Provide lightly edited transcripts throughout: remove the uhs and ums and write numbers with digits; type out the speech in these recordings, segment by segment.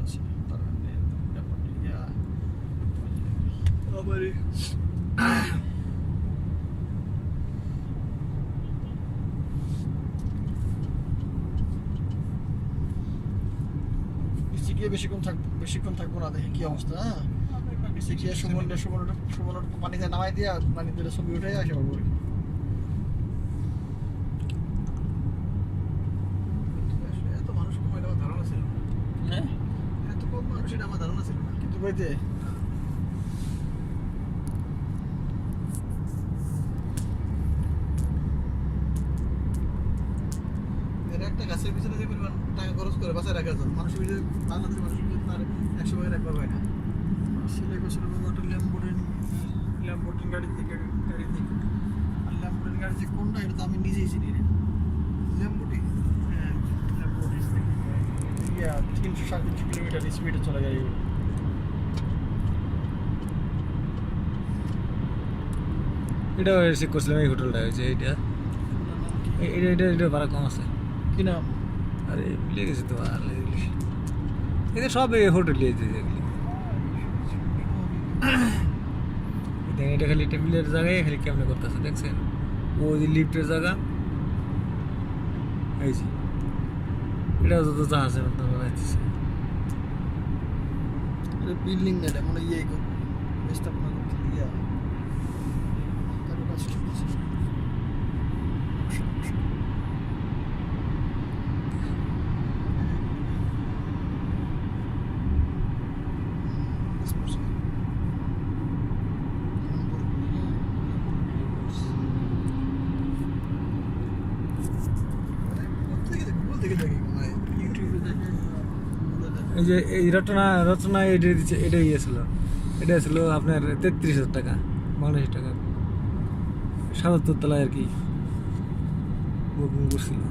আছে আবার বেশিক্ষণ থাকবো না, দেখি কি অবস্থা। হ্যাঁ সুমন পানিতে নামাই দিয়া পানি দিলে ছবি উঠে আসে পারবো। এত মানুষ কম এটা আমার ধারণা ছিল। হ্যাঁ এত কম মানুষ এটা আমার ধারণা ছিল না, কিন্তু বইতে একটা গাছের পিছনে যে পরিমাণ টাকা খরচ করে বাঁচায় রাখার জন্য মানুষের ভিতরে বাংলাদেশের মানুষের ভিতরে তার 100 ভাগের একবার হয় না। ছেলে গোসল বাবা একটা ল্যাম্বোর্টিন গাড়ি থেকে আর ল্যাম্বোর্টিন গাড়ি যে কোনটা এটা তো আমি নিজেই চিনি না। ল্যাম্বোর্টিন 300-350 কিলোমিটার স্পিডে চলে যায়। এটা চেক করছিলাম, এই হোটেলটা হয়েছে এটা ভাড়া কম আছে কি নাম? আরে ভুলে গেছি তো, আর এটা সব এই হোটেলে এটা খালি টেবিলের জায়গায় খালি কেমনে করতেছে দেখছেন, ওই যে লিফটের জায়গা এই যে এটা তো জাহাজের মতো বানাইতেছে। বিল্ডিং না এটা মানে ইয়ে করবো স্থাপনা করতে ইয়া তার কাজ করতেছে। এই যে এই রচনা এটা ইয়েছিল, এটা ছিল আপনার 33,000 টাকা বাংলাদেশি টাকা, 77 তলায় আর কি বুকিং করছিল।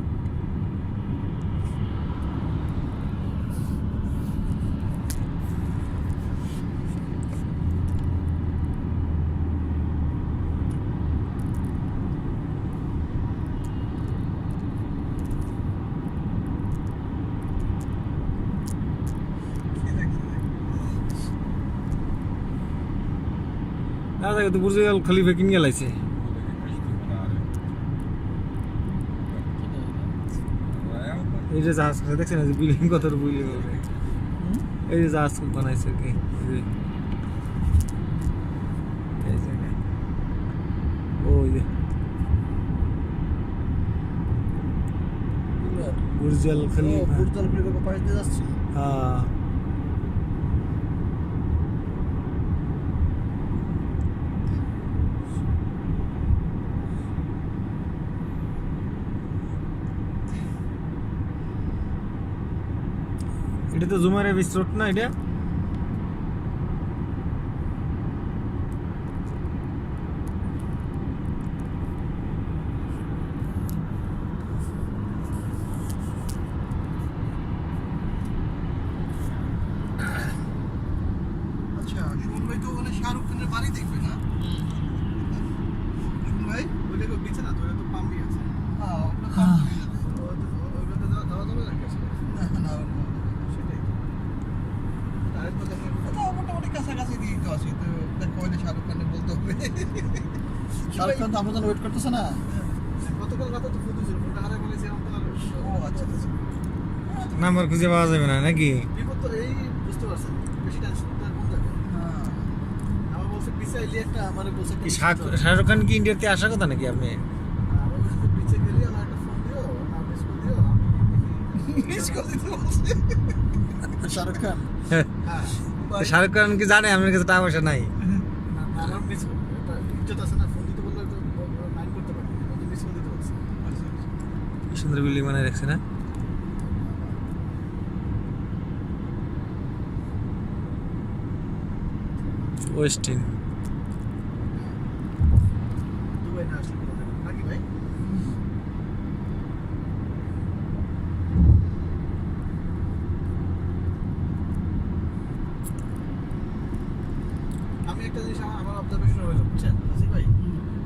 তো বুর্জ খলিফা কিনে গেলাইছে, এই যে জাহাজ দেখছেন বিল্ডিং কত বিল্ডিং, এই যে জাহাজ বানাইছে আর কি ওই যে বুর্জ খলিফা পাড়িতে যাচ্ছে। হ্যাঁ এটা তো জুমারে বিচ রোড না এটা? আচ্ছা সুমন ভাই তো ওখানে শাহরুখ খানের বাড়ি দেখবে না? সুমন ভাই ওইটা তো বিচে না তো, ওটা তো পাম্পই আছে। হ্যাঁ ওটা পাম্পই আছে, ওইটাতে যাওয়া যাবে না? মোটামুটি কাছাকাছি দিয়ে তো আছি তো, দেখো শাহরুখ খানের বলতে হবে। শাহরুখ খান তো আমার জন্য ওয়েট করতেছে না। গতকাল রাতে তো ফটো ছিল, ফটো হারা গেছিলাম তো। ও আচ্ছা আচ্ছা, নাম্বার খুঁজে পাওয়া যাবে না নাকি? বিপদ তো এই বুঝতে পারছেন, বেশি টেনশন তো কোন জায়গায়। হ্যাঁ আমার বলছে পিছে এলি একটা, মানে বলছে কি শাহরুখ খান কি ইন্ডিয়াতে আসার কথা নাকি আপনি? আমার বলছে পিছে গেলি আমার একটা ফোন দিও, না মিস করে দিও, আমি মিস করে দিতে বলছে শাহরুখ খান। হ্যাঁ শাহরুখ খান কি জানে আপনার কাছে টাকা পয়সা নাই? আমার মিস এটা ইজ্জত আছে না, ফোন দিতে বললে তো মাইন্ড করতে পারে, কিন্তু মিস করে দিতে বলছে। কি সুন্দর বিল্ডিং বানায় রাখছে না? ওয়েস্টিন দুবাই না আসলে নাকি ভাই? আমি একটা জিনিস আমার অবজারভেশন হয়ে বুঝছেন আসি ভাই,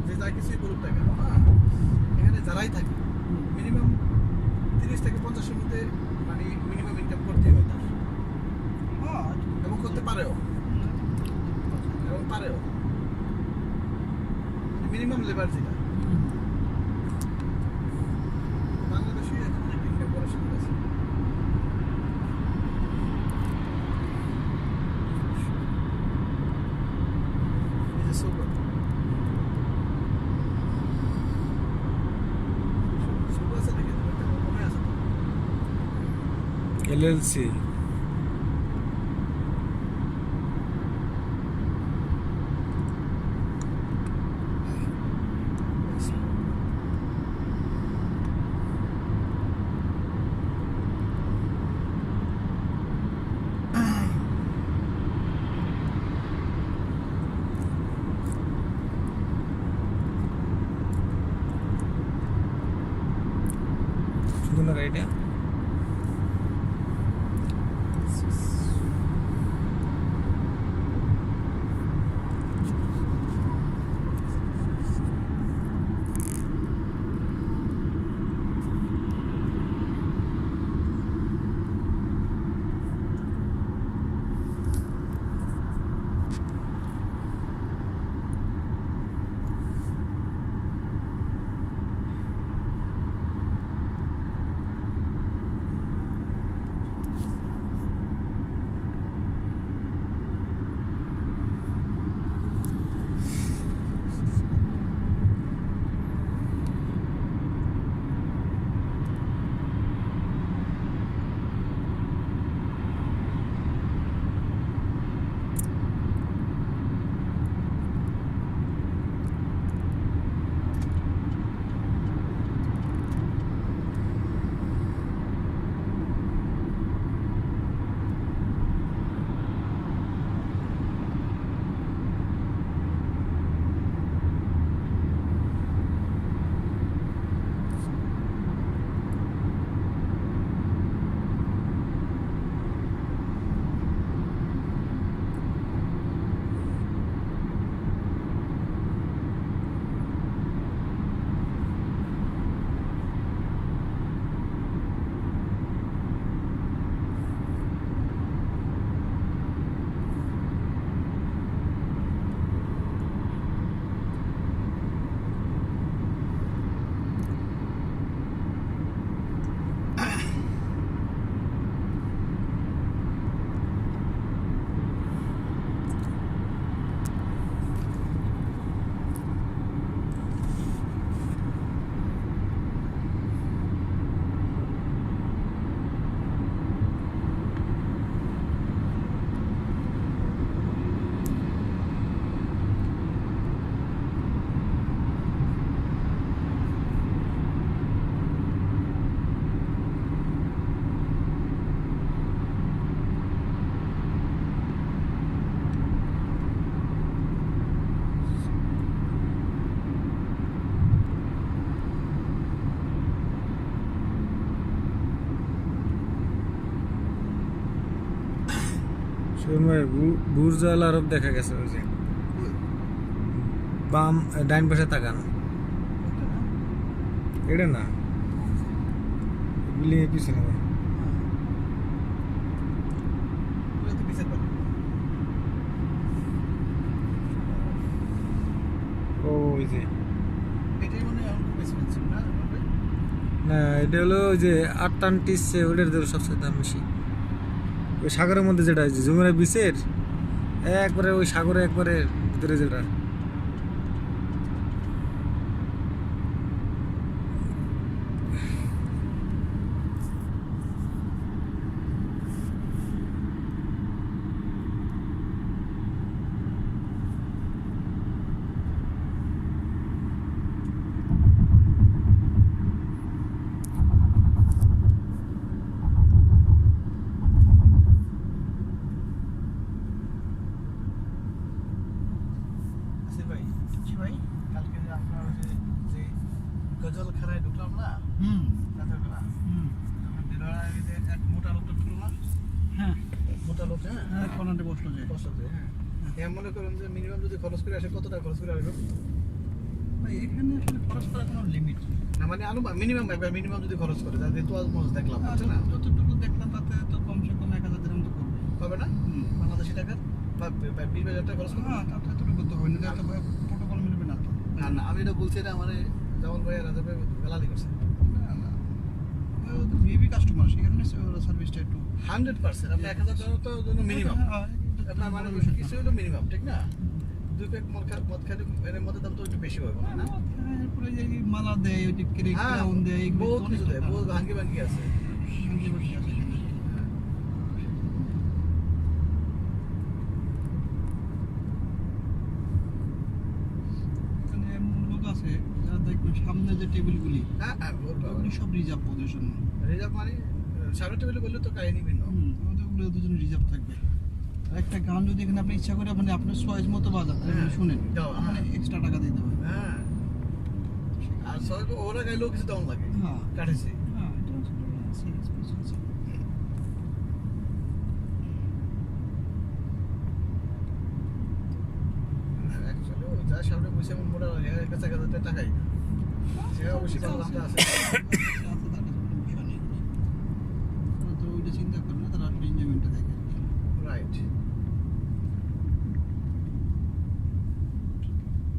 যে যা কিছুই বলুক না কেন, হ্যাঁ এখানে যারাই থাকে মিনিমাম 30 থেকে 50-এর মধ্যে মানে মিনিমাম ইনকাম করতেই হয় তার। লেবার যেটা বাংলাদেশে এখন একটা ইনকাম করার সুযোগ আছে। এই যে সুপার সুপার আছে নাকি একটা কমে আছে তো। এলএলসি সুন্দর না গাড়িটা সময় বুর্জ আল আরব দেখা গেছে ওই যে বাম ডাইন পাশে তাকান এটা না বিল্ডিং এর পিছনে এগুলো তো পিছের বাড়ি। ও ওই যে এটাই মনে হয় এখন বেশি হচ্ছে না ভাই? না এটা হলো ওই যে আটলান্টিস ওটার ধরে সবচেয়ে দাম বেশি ওই সাগরের মধ্যে যেটা আছে জুমেরা বিচের একবারে ওই সাগরে একবারে ভিতরে যেটা আসিফ ভাই, জি ভাই, কালকে যে আপনার ওই যে গজলখানায় ঢুকলাম না, রাতেরবেলা, তখন দিনবেলা এই যে এক মোটা লোকটা ঢুকলো না, মোটা লোক, কর্নারে বসলো যে বসলো যে, হ্যাঁ মনে করেন যে মিনিমাম যদি খরচ করে আসে কত টাকা খরচ করে আসবে? ভাই, এখানে আসলে খরচ করার কোনো লিমিট নেই। না মানে মিনিমাম একবার মিনিমাম যদি খরচ করে যাতে তো আজ মজ দেখলাম বুঝছো না যতটুকু দেখলাম তাতে তো কমসে কম 1000 দিরহাম তো করবে। হবে না বাংলাদেশি টাকা বা 20,000 টাকা খরচ করবে হ্যাঁ, তাতে এতটুকু তো হয় না, প্রোটোকল মিলবে না তো। না না আমি এটা বলছি, এটা আমার জামাল ভাই রাজা ভাই গালালি করছে। ভিভি কাস্টমার সেখানে সার্ভিসটা একটু 100% আপনার 1000 টাকা তো জন্য মিনিমাম, আপনার মানে কিছু হলো মিনিমাম, ঠিক না? 2 প্যাক মদ খালি এর মধ্যে দাম তো একটু বেশি হবে না? এরপরে যে মালা দেয় ওই যে হ্যাঁ, ক্রাউন দেয় এগুলো বহুত কিছু দেয়, বহুত ভাঙ্গি ভাঙ্গি আছে। এখানে এমন লোক আছে যারা দেখবেন সামনে যে টেবিলগুলি হ্যাঁ হ্যাঁ, ওগুলি সব রিজার্ভ ওদের জন্য। রিজার্ভ মানে সামনে টেবিলে বললে তো কাহিনী ভিন্ন। আমাদের ওগুলো ওদের জন্য রিজার্ভ থাকবে। আর একটা গান যদি এখানে আপনি ইচ্ছা করে মানে আপনার চয়েস মতো বাজান শুনেন, দাও, হ্যাঁ। মানে এক্সট্রা টাকা দিতে হবে। হ্যাঁ, আর সবাই ওরা গাইলেও কিছু দাম লাগে, হ্যাঁ কাটেছি। হ্যাঁ, এটা আসলে serious business। অ্যাকচুয়ালি যার সামনে বসে এমন মোটা এর কাছে 1000 টাকাই না, সে অবশ্যই ভালো দামটা আছে। তো ওইটা চিন্তা করে না, তারা আসলে এনজয়মেন্টটা দেখে। রাইট।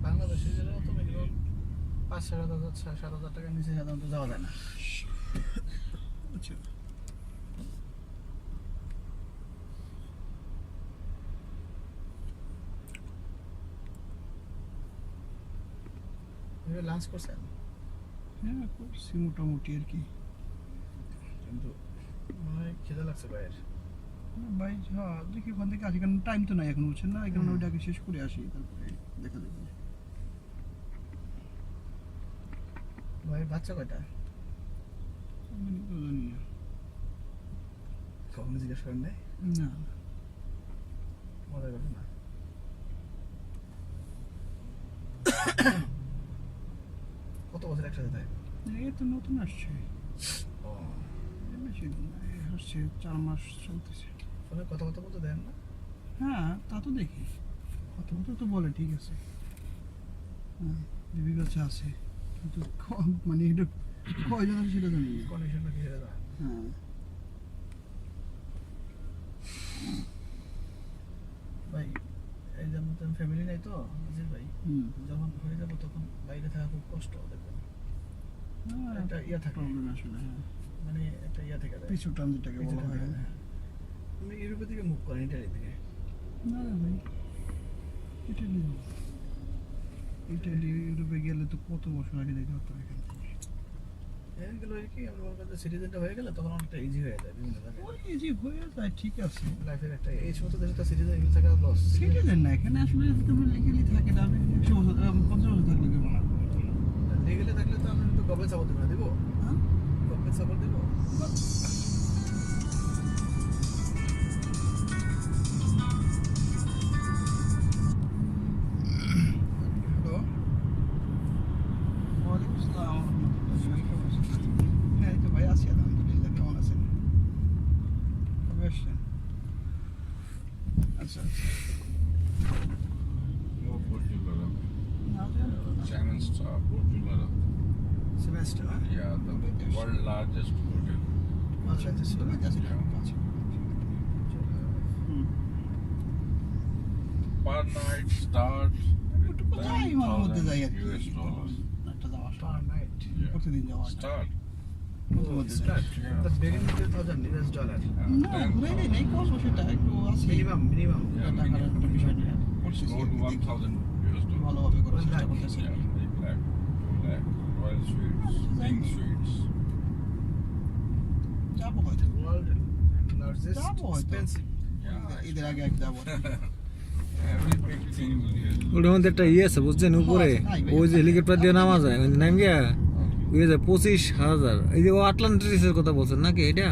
বাংলাদেশে যেটা তো মিনিমাম 5,000-7,000 টাকার নিচে সাধারণত যাওয়া যায় না। আচ্ছা, লাঞ্চ করছেন? হ্যাঁ করছি মোটামুটি আর কি। কিন্তু মনে হয় খিদে লাগছে ভাইয়ের। ভাই হ্যাঁ দেখি ওখান থেকে আসি, কারণ টাইম তো নাই এখন, বুঝছেন না? এই কারণে ওইটা আগে শেষ করে আসি, তারপরে দেখা যাবে। ভাই বাচ্চা কয়টা? আমি তো জানি না। কখনো জিজ্ঞেস করেন নাই? না মজা করবেন না। কত বছর একসাথে থাকে? এই তো নতুন আসছে, ও, এই বেশি দিন না, এই আসছে 4 মাস চলতেছে। ফোনে কথা বলতে দেন না? হ্যাঁ তা তো দেখি, কথা মতো তো বলে ঠিক আছে। হ্যাঁ দিদির কাছে আছে, কিন্তু মানে এটা কয়জন আছে সেটা জানি না। কন্ডিশনটা কি সেটা জানেন? হ্যাঁ ভাই এই যেমন ফ্যামিলি নাই তো আজিজ ভাই, হুম যখন হয়ে যাবো তখন বাইরে থাকা খুব কষ্ট দেখবেন। হ্যাঁ, একটা ইয়া থাকে, প্রবলেম আসলে। হ্যাঁ মানে একটা ইয়া থেকে যায়, পিছু টান যেটাকে বলা হয়। হ্যাঁ। আপনি ইউরোপের দিকে মুভ করেন, ইটালির দিকে? না ভাই ইটালি, ইটালি ইউরোপে গেলে তো কত বছর আগে যেতে হতো এখান থেকে। এগুলো আর কি আমার কাছে সিটিজেনটা হয়ে গেলে তখন অনেকটা ইজি হয়ে যায় বিভিন্ন জায়গায়। ওই এই যে হয়ে যায় ঠিক আছে, লাইফের একটা এই সমস্ত দেশে তো সিটিজেন এগুলো থাকা লস। সিটিজেন না এখানে আসলে তুমি লিগালি থাকে না, আমি 100 বছর 50 বছর থাকলে দেবো না। লিগেলে থাকলে তো আমরা একটু গভর্নমেন্ট সাপোর্ট দেবো না, দেবো হ্যাঁ গভর্নমেন্ট সাপোর্ট দেবো। হ্যালো, ওয়ালাইকুম আসসালাম। হ্যাঁ এই তো ভাই আছি আলহামদুলিল্লাহ, কেমন আছেন? কবে আসছেন? আচ্ছা No Portugal. না জানো না। Seven star Portugal. Semester Yeah, the world largest hotel. আচ্ছা আচ্ছা তুমি কাছে কাছে। হুম Per night start একটু কোথায় মাঝে মধ্যে যাই আর কি, US dollars. একটা যাওয়া আসা পার নাইট। Yeah. প্রতিদিন যাওয়া আসা। Start. মাঝে মধ্যে যাই। স্টার্ট দ্য বিগিনিং $2,000 না ঘুরে নেই কষ্ট, সেটা একটু আছে মিনিমাম Yeah, টাকার একটা বিষয় নিয়ে It's করতেছি more than আর কি। 1,000 US dollars. ভালোভাবে করার চেষ্টা করতেছি। Yeah, 3 lakh, 2 lakh, royal suites, pink suites. যাবো হয়তো, ওয়ার্ল্ড লার্জেস্ট যাবো হয়তো। এক্সপেন্সিভ। Yeah, ঈদের আগে এক যাবো। every big thing will be. ওটার মধ্যে একটা ইয়ে আছে বুঝছেন, উপরে ওই যে হেলিকপ্টার দিয়ে নামা যায়, ওই নাম গিয়া ওই যে 25,000। এই যে ও আটলান্টিসের কথা বলছেন নাকি এটা?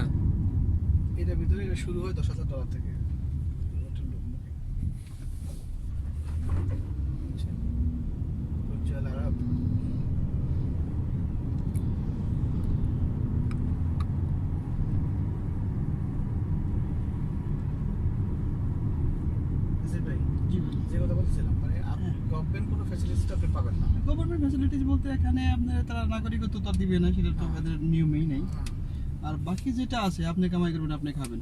এটার ভিতরে এটা শুরু হয় $10,000 থেকে। বুর্জ আল আরব। আজিজ ভাই, জি যে কথা বলছিলাম মানে গভর্নমেন্ট কোনো ফ্যাসিলিটি আপনি পাবেন না। গভর্নমেন্ট ফ্যাসিলিটিস বলতে এখানে আপনার তারা নাগরিকত্ব তো আর দিবে না, সেটা তো তাদের নিয়মেই নেই। আর বাকি যেটা আছে আপনি কামাই করবেন, আপনি খাবেন,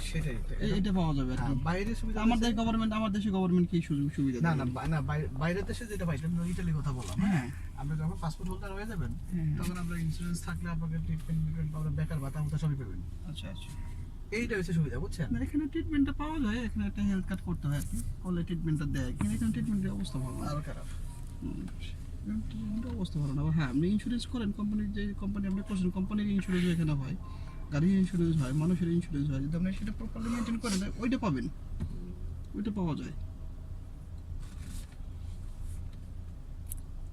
সেটাই এটা পাওয়া যাবে আর কি। বাইরে সুবিধা আমাদের গভর্নমেন্ট, আমার দেশে গভর্নমেন্ট কি সুযোগ সুবিধা না দেয়? না না বাইরের দেশে যেটা পাইতাম, ইটালির কথা বললাম, হ্যাঁ আপনি যখন পাসপোর্ট হোল্ডার হয়ে যাবেন হ্যাঁ। তখন আপনার ইন্স্যুরেন্স থাকলে আপনাকে ট্রিটমেন্ট পাবেন, বেকার ভাতা মতো সবই পাবেন। আচ্ছা আচ্ছা। এইটা হচ্ছে সুবিধা, বুঝছেন? না, এখানে ট্রিটমেন্টটা পাওয়া যায়, এখানে একটা হেলথ কার্ড করতে হয় আর কি, করলে ট্রিটমেন্টটা দেয়, কিন্তু এখানে ট্রিটমেন্টের অবস্থা ভালো না। আরো খারাপ। ট্রিটমেন্টের অবস্থা ভালো না। হ্যাঁ, আপনি ইন্স্যুরেন্স করেন, কোম্পানির যে কোম্পানি আপনি করছেন, কোম্পানির ইন্স্যুরেন্স এখানে হয়, গাড়ির ইন্স্যুরেন্স হয়, মানুষের ইন্স্যুরেন্স হয়, যদি আপনি সেটা প্রপারলি মেনটেন করেন ওইটা পাবেন, ওইটা পাওয়া যায়।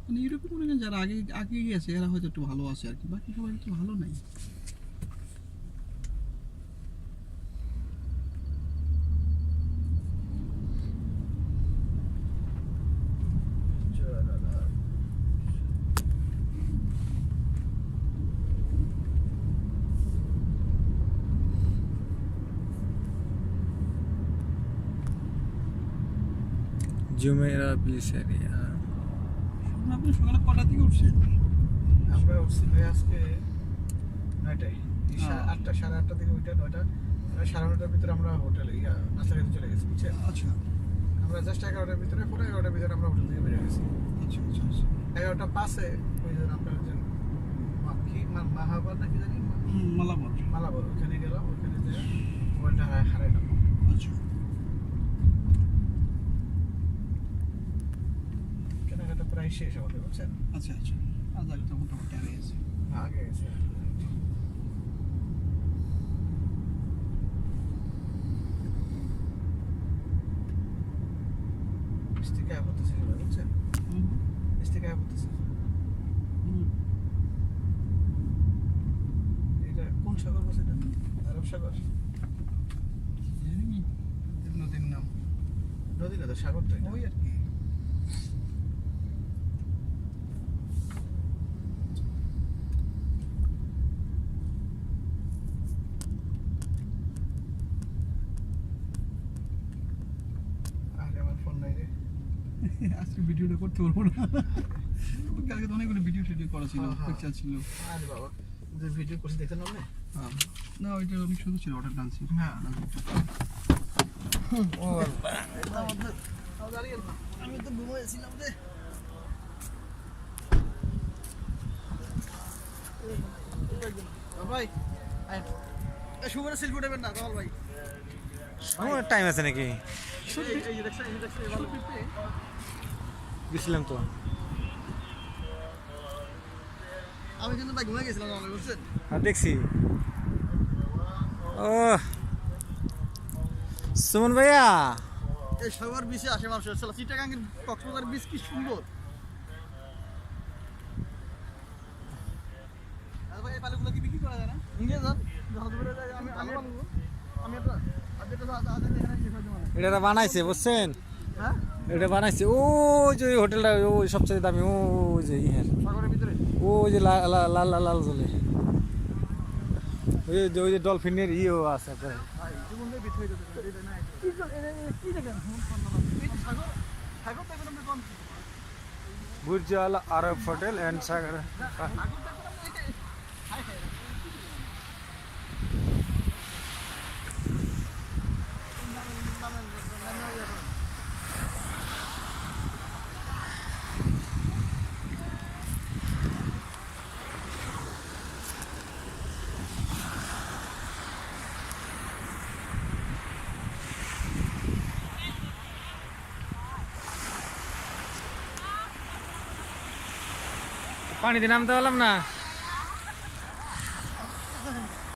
মানে ইউরোপে মনে করেন যারা আগে আগে গিয়েছে এরা হয়তো একটু ভালো আছে আর কি, বাকি সবাই একটু ভালো নাই। Jumeirah please area. আপনি সকালে কটা থেকে উঠছেন? আমরা উঠছি ভাই আজকে 9টায়, হ্যাঁ। 8টা 8:30 থেকে উঠে 9টা 9:30টার ভিতরে আমরা হোটেলে নাস্তা খেতে চলে গেছি, বুঝছেন? আচ্ছা আমরা জাস্ট 11টার ভিতরে, পুরো 11টার ভিতরে আমরা হোটেল থেকে বেরিয়ে গেছি। আচ্ছা আচ্ছা আচ্ছা। 11:05 ওই যে আপনার যে মাহাবার নাকি জানি মালাবার। মালাবার, ওখানে গেলাম, ওখানে যে মোবাইলটা হারাইলাম। আচ্ছা কেনাকাটা প্রায় শেষ আমাদের, বুঝছেন? আচ্ছা আচ্ছা। আজ আগে তো মোটামুটি আগে গেছে। আগে গেছে। মিষ্টি গায়ে পড়তেছে সবাই, বুঝছেন? মিষ্টি গায়ে পড়তেছে। এটা কোন সাগর বলছে এটা? আরব সাগর? নদীর নাম? নদী না তো, সাগর তো এটা। ওই আর কি। আরে আমার ফোন নাই রে। আজকে ভিডিওটা করতে পারবো না। কালকে তো অনেকগুলো ভিডিও টিডিও করা ছিল, হ্যাঁ, হ্যাঁ। পিকচার ছিল। আরে বাবা, যে ভিডিও করছি দেখতেন না? হ্যাঁ। না ওইটা অনেক সুন্দর ছিল, ওটা ডান্স ছিল। হ্যাঁ। ও আমি তো ঘুমাইছিলাম রে। ভাই শুভরে সেলফি উঠাবেন না কামাল ভাই। আমার টাইম আছে নাকি? এই যে দেখছেন, ভালো পিপে। গেছিলাম তো। আমি কিন্তু ভাই ঘুমাই গেছিলাম, আমার বুঝছেন? হ্যাঁ দেখছি। ও সুমন ভাইয়া, এই সাগর বিচে আসে মানুষের, চিটাগাঙ্গের কক্সবাজার বিচ কি সুন্দর। আরে ভাই এই বালুগুলো কি বিক্রি করা যায় না? নিয়ে যান, যখন দূরে যায় আমি একটা এটা বানাইছে বুঝছেন? হ্যাঁ এটা বানাইছে ও যে হোটেলটা, ওই সবচেয়ে দামি, ও যে ইহার, সাগরের ভিতরে। ও যে লাল লাল লাল লাল জ্বলে, ওই যে ডলফিনের ইও আছে আপনার। ভাই জীবনের ভিতরে এটা না কি দেখেন এই তো সাগর, সাগর দেখবেন আপনি কোন Burj Al Arab hotel and সাগর। সাগর দেখবেন আপনি এই যে হাই হাই পানিতে নামতে পারলাম না।